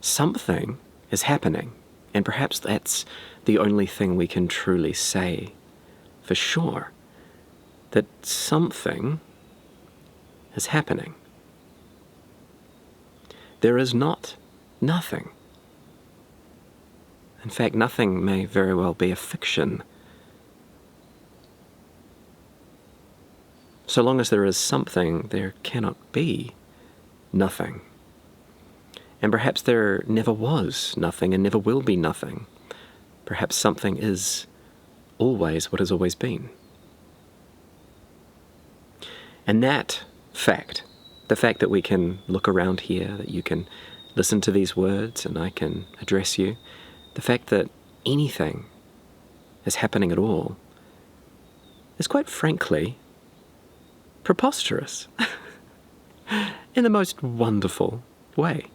something is happening, and perhaps that's the only thing we can truly say for sure, that something is happening. There is not nothing. In fact, nothing may very well be a fiction. So long as there is something, there cannot be nothing. And perhaps there never was nothing and never will be nothing. Perhaps something is always what has always been. And that fact, the fact that we can look around here, that you can listen to these words and I can address you, the fact that anything is happening at all is quite frankly preposterous in the most wonderful way.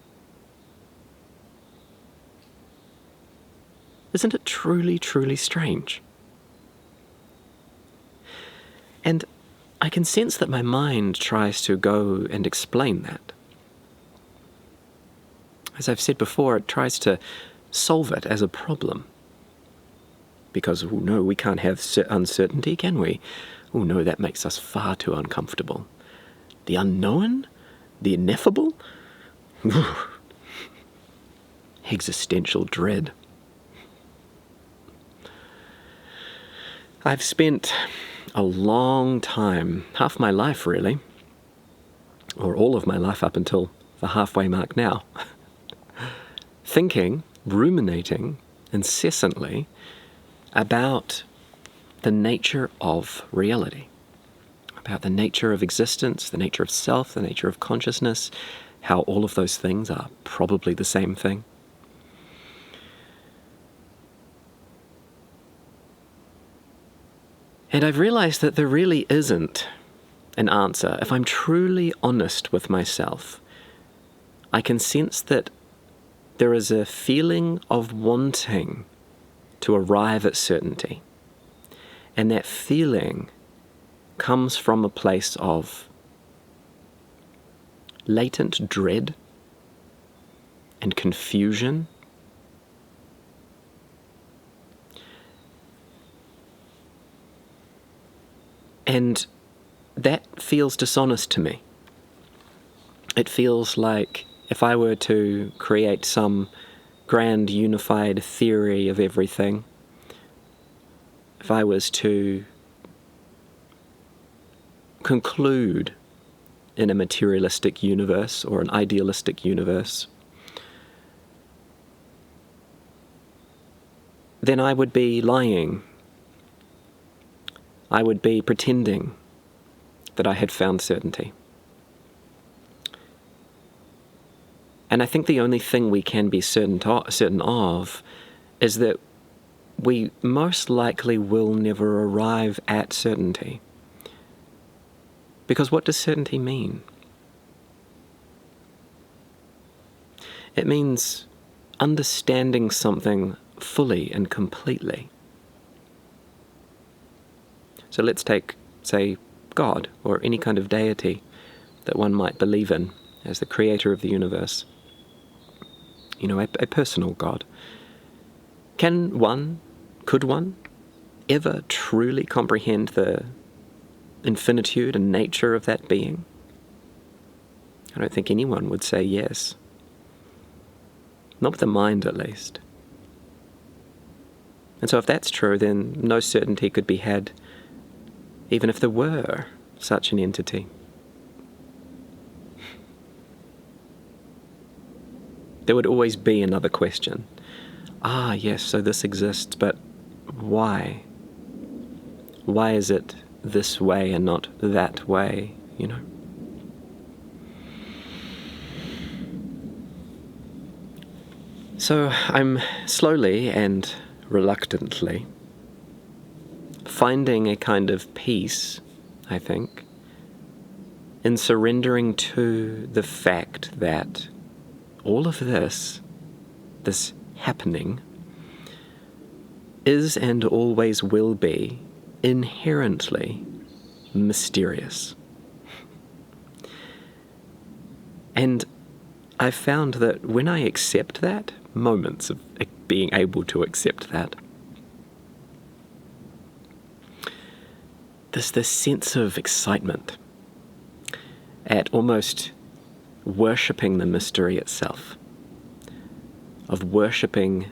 Isn't it truly, truly strange? And I can sense that my mind tries to go and explain that. As I've said before, it tries to solve it as a problem. Because, oh no, we can't have uncertainty, can we? Oh no, that makes us far too uncomfortable. The unknown? The ineffable? Existential dread. I've spent a long time, half my life really, or all of my life up until the halfway mark now, thinking, ruminating incessantly about the nature of reality, about the nature of existence, the nature of self, the nature of consciousness, how all of those things are probably the same thing. And I've realized that there really isn't an answer. If I'm truly honest with myself, I can sense that there is a feeling of wanting to arrive at certainty. And that feeling comes from a place of latent dread and confusion. And that feels dishonest to me. It feels like if I were to create some grand unified theory of everything, if I was to conclude in a materialistic universe or an idealistic universe, then I would be lying. I would be pretending that I had found certainty. And I think the only thing we can be certain of is that we most likely will never arrive at certainty. Because what does certainty mean? It means understanding something fully and completely. So let's take, say, God, or any kind of deity that one might believe in as the creator of the universe. You know, a personal God. Could one ever truly comprehend the infinitude and nature of that being? I don't think anyone would say yes. Not with the mind, at least. And so if that's true, then no certainty could be had even if there were such an entity. There would always be another question. Ah, yes, so this exists, but why? Why is it this way and not that way, you know? So I'm slowly and reluctantly finding a kind of peace, I think, in surrendering to the fact that all of this happening, is and always will be inherently mysterious. And I've found that when I accept that, moments of being able to accept that, there's this sense of excitement at almost worshipping the mystery itself, of worshipping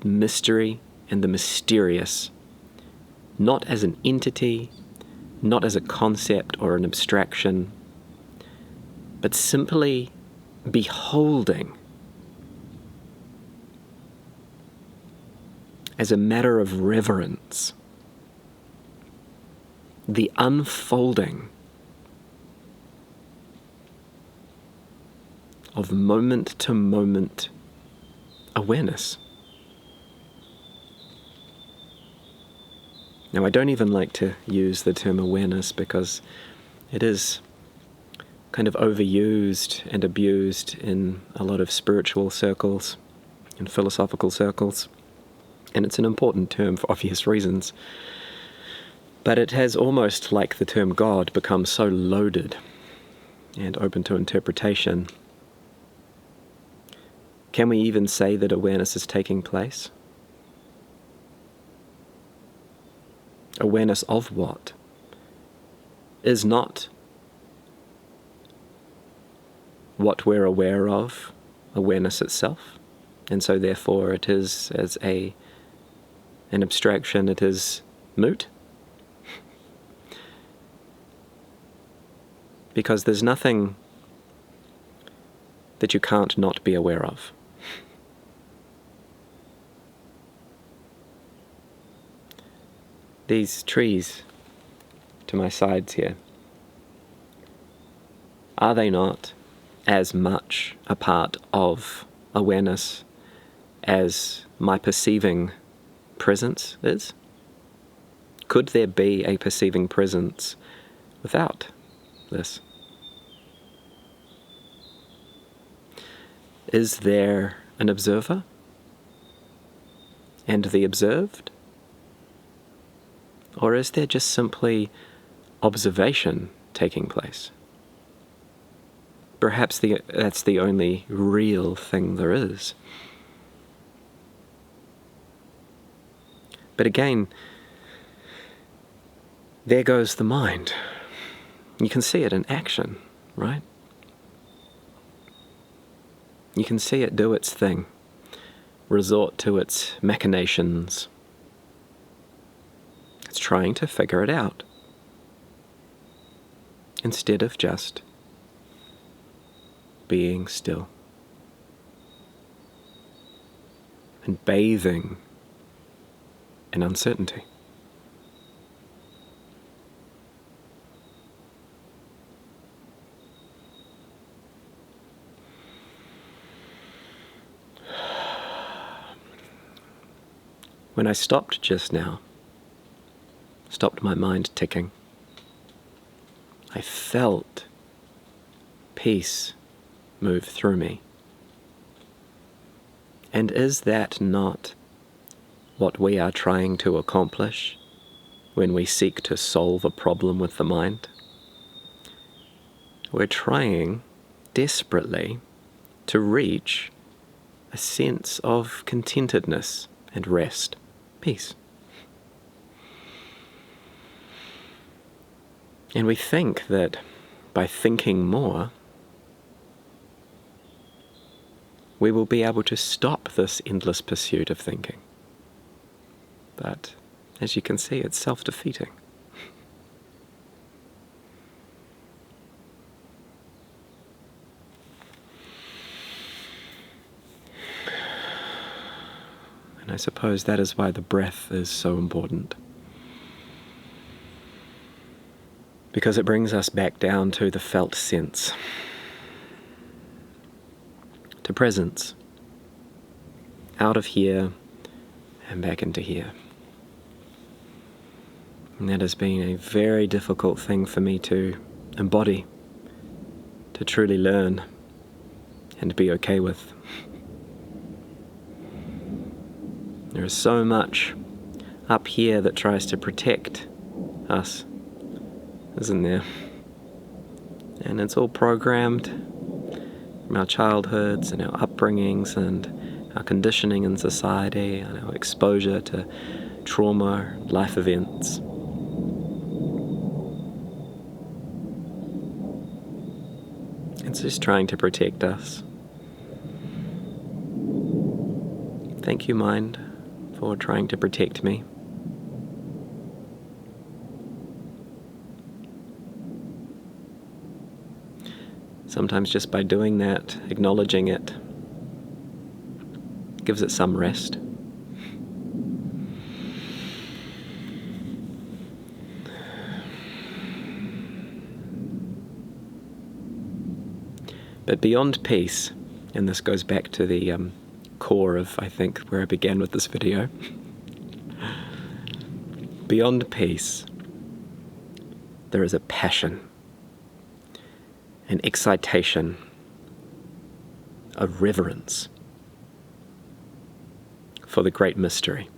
mystery and the mysterious, not as an entity, not as a concept or an abstraction, but simply beholding as a matter of reverence the unfolding of moment-to-moment awareness. Now, I don't even like to use the term awareness because it is kind of overused and abused in a lot of spiritual circles and philosophical circles, and it's an important term for obvious reasons. But it has almost, like the term God, become so loaded and open to interpretation. Can we even say that awareness is taking place? Awareness of what? Is not what we're aware of awareness itself, and so therefore it is, as an abstraction, it is moot? Because there's nothing that you can't not be aware of. These trees to my sides here, are they not as much a part of awareness as my perceiving presence is? Could there be a perceiving presence without this? Is there an observer and the observed? Or is there just simply observation taking place? Perhaps that's the only real thing there is. But again, there goes the mind. You can see it in action, right? You can see it do its thing, resort to its machinations. It's trying to figure it out, instead of just being still and bathing in uncertainty. When I stopped just now, stopped my mind ticking, I felt peace move through me. And is that not what we are trying to accomplish when we seek to solve a problem with the mind? We're trying desperately to reach a sense of contentedness and rest, peace. And we think that by thinking more, we will be able to stop this endless pursuit of thinking. But, as you can see, it's self-defeating. And I suppose that is why the breath is so important. Because it brings us back down to the felt sense, to presence, out of here and back into here. And that has been a very difficult thing for me to embody, to truly learn and be okay with. There is so much up here that tries to protect us, isn't there? And it's all programmed from our childhoods and our upbringings and our conditioning in society and our exposure to trauma, life events. It's just trying to protect us. Thank you, mind, for trying to protect me. Sometimes just by doing that, acknowledging it, gives it some rest. But beyond peace, and this goes back to the core of, I think, where I began with this video. Beyond peace, there is a passion, an excitation, a reverence for the great mystery.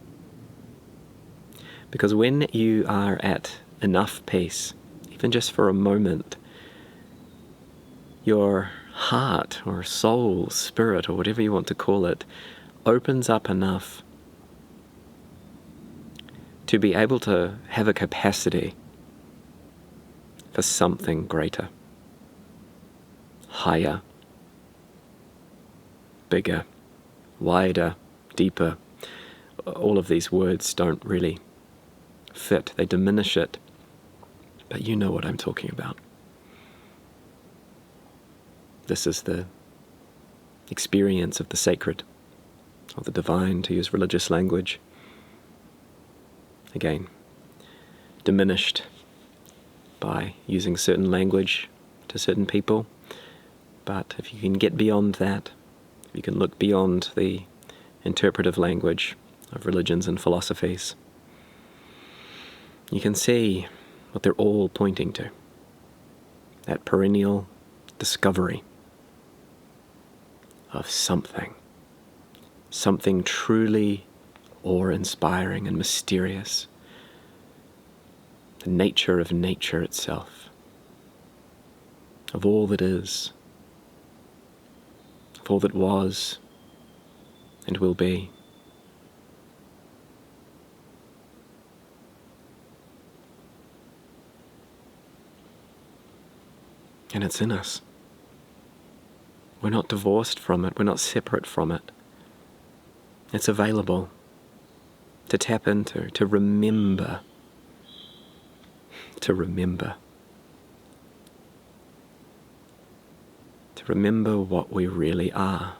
Because when you are at enough peace, even just for a moment, your heart or soul, spirit, or whatever you want to call it, opens up enough to be able to have a capacity for something greater, higher, bigger, wider, deeper. All of these words don't really fit. They diminish it, but you know what I'm talking about. This is the experience of the sacred, or the divine, to use religious language. Again, diminished by using certain language to certain people. But if you can get beyond that, if you can look beyond the interpretive language of religions and philosophies, you can see what they're all pointing to. That perennial discovery of something truly awe-inspiring and mysterious, the nature of nature itself, of all that is, of all that was and will be. And it's in us. We're not divorced from it. We're not separate from it. It's available to tap into, to remember. To remember. To remember what we really are.